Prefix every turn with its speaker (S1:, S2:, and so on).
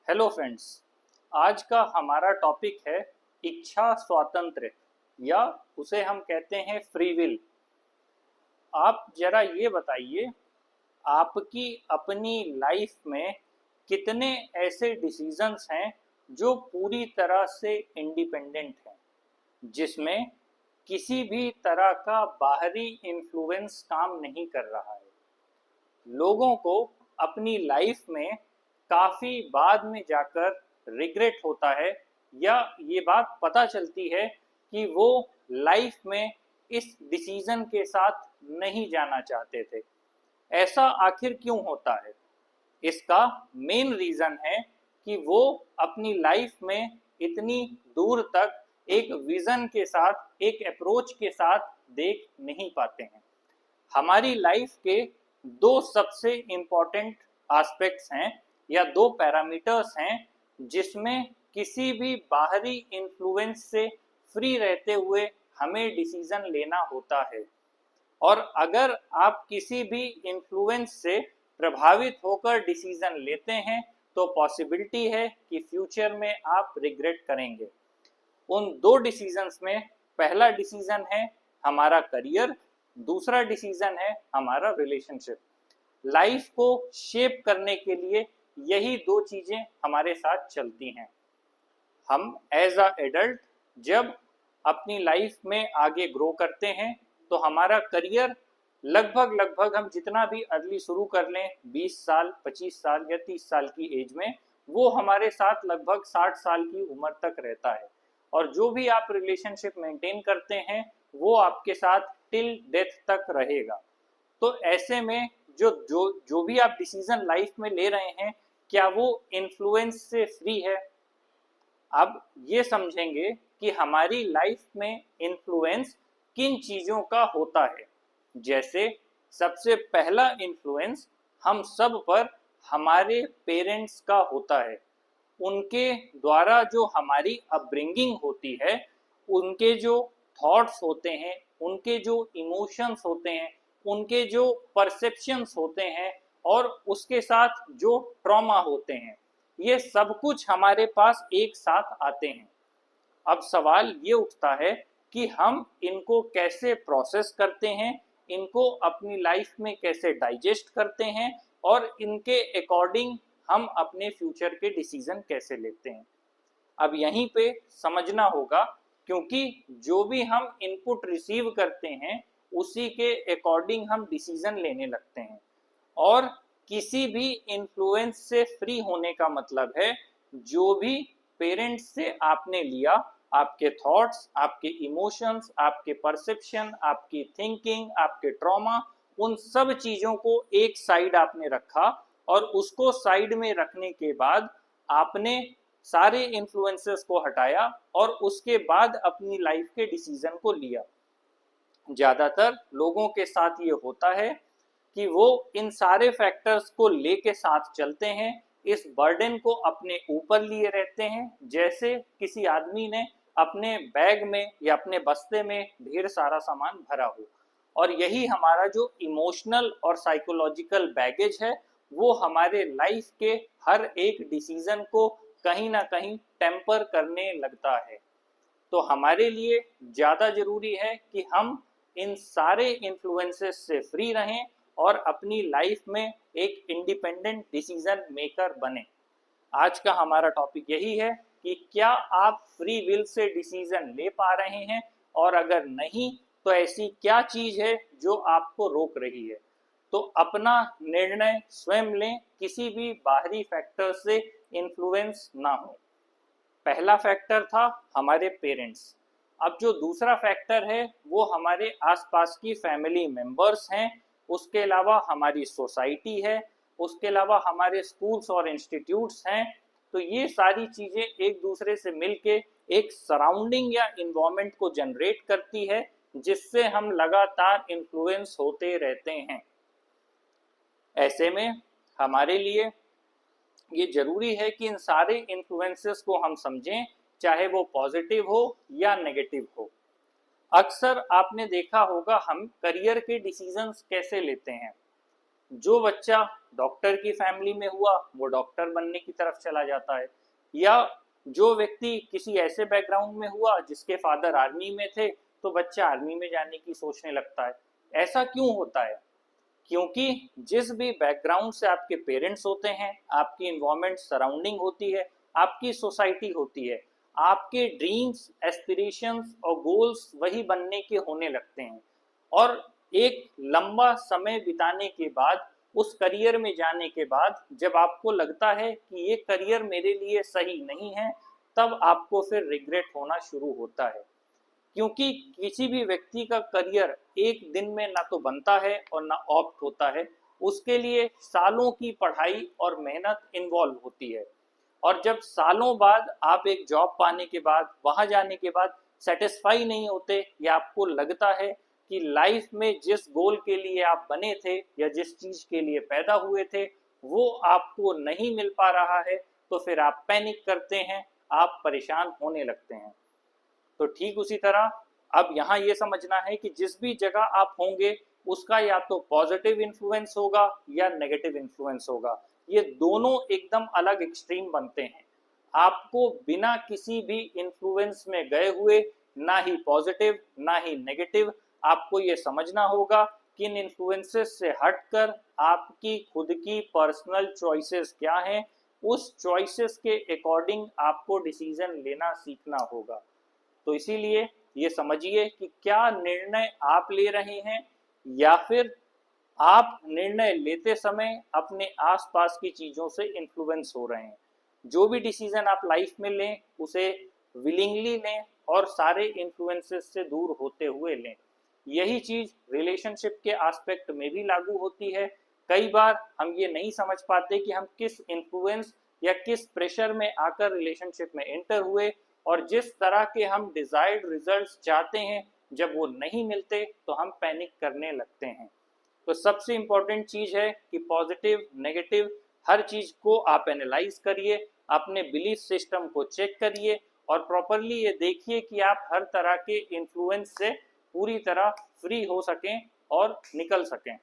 S1: Hello friends. आज का हमारा टॉपिक है इच्छा स्वातंत्र्य या उसे हम कहते हैं फ्री विल। आप जरा ये बताइए, आपकी अपनी लाइफ में कितने ऐसे डिसीजंस हैं जो पूरी तरह से इंडिपेंडेंट हैं, जिसमें किसी भी तरह का बाहरी इन्फ्लुएंस काम नहीं कर रहा है। लोगों को अपनी लाइफ में काफी बाद में जाकर रिग्रेट होता है या ये बात पता चलती है कि वो लाइफ में इस डिसीजन के साथ नहीं जाना चाहते थे। ऐसा आखिर क्यों होता है? इसका मेन रीजन है कि वो अपनी लाइफ में इतनी दूर तक एक विजन के साथ, एक अप्रोच के साथ देख नहीं पाते हैं। हमारी लाइफ के दो सबसे इम्पॉर्टेंट एस्पेक्ट्स हैं या दो पैरामीटर्स हैं जिसमें किसी भी बाहरी इन्फ्लुएंस से फ्री रहते हुए हमें डिसीजन लेना होता है। और अगर आप किसी भी इन्फ्लुएंस से प्रभावित होकर डिसीजन लेते हैं तो पॉसिबिलिटी है कि फ्यूचर में आप रिग्रेट करेंगे। उन दो डिसीजंस में पहला डिसीजन है हमारा करियर, दूसरा डिसीजन है हमारा रिलेशनशिप। लाइफ को शेप करने के लिए यही दो चीजें हमारे साथ चलती हैं। हम एज अ एडल्ट जब अपनी लाइफ में आगे ग्रो करते हैं तो हमारा करियर लगभग हम जितना भी अर्ली शुरू कर लें, 20 साल, 25 साल या 30 साल की एज में, वो हमारे साथ लगभग 60 साल की उम्र तक रहता है। और जो भी आप रिलेशनशिप मेंटेन करते हैं वो आपके साथ टिल डेथ तक रहेगा। तो ऐसे में जो जो जो भी आप डिसीजन लाइफ में ले रहे हैं, क्या वो इन्फ्लुएंस से फ्री है? अब ये समझेंगे कि हमारी लाइफ में इन्फ्लुएंस किन चीजों का होता है। जैसे सबसे पहला इन्फ्लुएंस हम सब पर हमारे पेरेंट्स का होता है। उनके द्वारा जो हमारी अपब्रिंगिंग होती है, उनके जो थॉट्स होते हैं, उनके जो इमोशंस होते हैं, उनके जो परसेप्शंस होते हैं और उसके साथ जो ट्रॉमा होते हैं, ये सब कुछ हमारे पास एक साथ आते हैं। अब सवाल ये उठता है कि हम इनको कैसे प्रोसेस करते हैं, इनको अपनी लाइफ में कैसे डाइजेस्ट करते हैं और इनके अकॉर्डिंग हम अपने फ्यूचर के डिसीजन कैसे लेते हैं। अब यहीं पे समझना होगा, क्योंकि जो भी हम इनपुट रिसीव करते हैं उसी के अकॉर्डिंग हम डिसीजन लेने लगते हैं। और किसी भी इन्फ्लुएंस से फ्री होने का मतलब है जो भी पेरेंट्स से आपने लिया, आपके थॉट्स, आपके इमोशंस, आपके परसेप्शन, आपकी थिंकिंग, आपके ट्रॉमा, उन सब चीजों को एक साइड आपने रखा और उसको साइड में रखने के बाद आपने सारे इन्फ्लुएंसेस को हटाया और उसके बाद अपनी लाइफ के डिसीजन को लिया। ज्यादातर लोगों के साथ ये होता है कि वो इन सारे फैक्टर्स को लेके साथ चलते हैं, इस बर्डन को अपने ऊपर लिए रहते हैं, जैसे किसी आदमी ने अपने बैग में या अपने बस्ते में ढेर सारा सामान भरा हो। और यही हमारा जो इमोशनल और साइकोलॉजिकल बैगेज है वो हमारे लाइफ के हर एक डिसीजन को कहीं ना कहीं टेम्पर करने लगता है। तो हमारे लिए ज़्यादा जरूरी है कि हम इन सारे इन्फ्लुएंसेस से फ्री रहें और अपनी लाइफ में एक इंडिपेंडेंट डिसीजन मेकर बने। आज का हमारा टॉपिक यही है कि क्या आप फ्री विल से डिसीजन ले पा रहे हैं, और अगर नहीं तो ऐसी क्या चीज है जो आपको रोक रही है। तो अपना निर्णय स्वयं लें, किसी भी बाहरी फैक्टर से इन्फ्लुएंस ना हो। पहला फैक्टर था हमारे पेरेंट्स। अब जो दूसरा फैक्टर है वो हमारे आसपास की फैमिली मेंबर्स हैं, उसके अलावा हमारी सोसाइटी है, उसके अलावा हमारे स्कूल्स और इंस्टीट्यूट्स हैं। तो ये सारी चीजें एक दूसरे से मिलके एक सराउंडिंग या इन्वायरमेंट को जनरेट करती है जिससे हम लगातार इन्फ्लुएंस होते रहते हैं। ऐसे में हमारे लिए ये जरूरी है कि इन सारे इन्फ्लुएंसेस को हम समझें, चाहे वो पॉजिटिव हो या नेगेटिव हो। अक्सर आपने देखा होगा हम करियर के डिसीजंस कैसे लेते हैं। जो बच्चा डॉक्टर की फैमिली में हुआ वो डॉक्टर बनने की तरफ चला जाता है, या जो व्यक्ति किसी ऐसे बैकग्राउंड में हुआ जिसके फादर आर्मी में थे तो बच्चा आर्मी में जाने की सोचने लगता है। ऐसा क्यों होता है? क्योंकि जिस भी बैकग्राउंड से आपके पेरेंट्स होते हैं, आपकी इन्वायरमेंट सराउंडिंग होती है, आपकी सोसाइटी होती है, आपके ड्रीम्स, एस्पिरेशंस और गोल्स वही बनने के होने लगते हैं। और एक लंबा समय बिताने के बाद, उस करियर में जाने के बाद जब आपको लगता है कि ये करियर मेरे लिए सही नहीं है, तब आपको फिर रिग्रेट होना शुरू होता है। क्योंकि किसी भी व्यक्ति का करियर एक दिन में ना तो बनता है और ना ऑप्ट होता है, उसके लिए सालों की पढ़ाई और मेहनत इन्वॉल्व होती है। और जब सालों बाद आप एक जॉब पाने के बाद, वहां जाने के बाद सेटिस्फाई नहीं होते, या आपको लगता है कि लाइफ में जिस गोल के लिए आप बने थे या जिस चीज के लिए पैदा हुए थे वो आपको नहीं मिल पा रहा है, तो फिर आप पैनिक करते हैं, आप परेशान होने लगते हैं। तो ठीक उसी तरह अब यहाँ ये समझना है कि जिस भी जगह आप होंगे उसका या तो पॉजिटिव इन्फ्लुएंस होगा या नेगेटिव इन्फ्लुएंस होगा। ये दोनों एकदम अलग एक्सट्रीम बनते हैं। आपको बिना किसी भी इन्फ्लुएंस में गए हुए, ना ही पॉजिटिव ना ही नेगेटिव, आपको ये समझना होगा कि इन इन्फ्लुएंसेस से हटकर आपकी खुद की पर्सनल चॉइसेस क्या हैं, उस चॉइसेस के अकॉर्डिंग आपको डिसीजन लेना सीखना होगा। तो इसीलिए ये समझिए कि क्या निर्णय आप ले रहे हैं, या फिर आप निर्णय लेते समय अपने आसपास की चीजों से इन्फ्लुएंस हो रहे हैं। जो भी डिसीजन आप लाइफ में लें उसे विलिंगली लें और सारे इन्फ्लुएंसेस से दूर होते हुए लें। यही चीज रिलेशनशिप के एस्पेक्ट में भी लागू होती है। कई बार हम ये नहीं समझ पाते कि हम किस इन्फ्लुएंस या किस प्रेशर में आकर रिलेशनशिप में एंटर हुए, और जिस तरह के हम डिजायर्ड रिजल्ट्स चाहते हैं जब वो नहीं मिलते तो हम पैनिक करने लगते हैं। तो सबसे इम्पोर्टेंट चीज है कि पॉजिटिव नेगेटिव हर चीज को आप एनालाइज करिए, अपने बिलीफ सिस्टम को चेक करिए और प्रॉपरली ये देखिए कि आप हर तरह के इन्फ्लुएंस से पूरी तरह फ्री हो सकें और निकल सकें।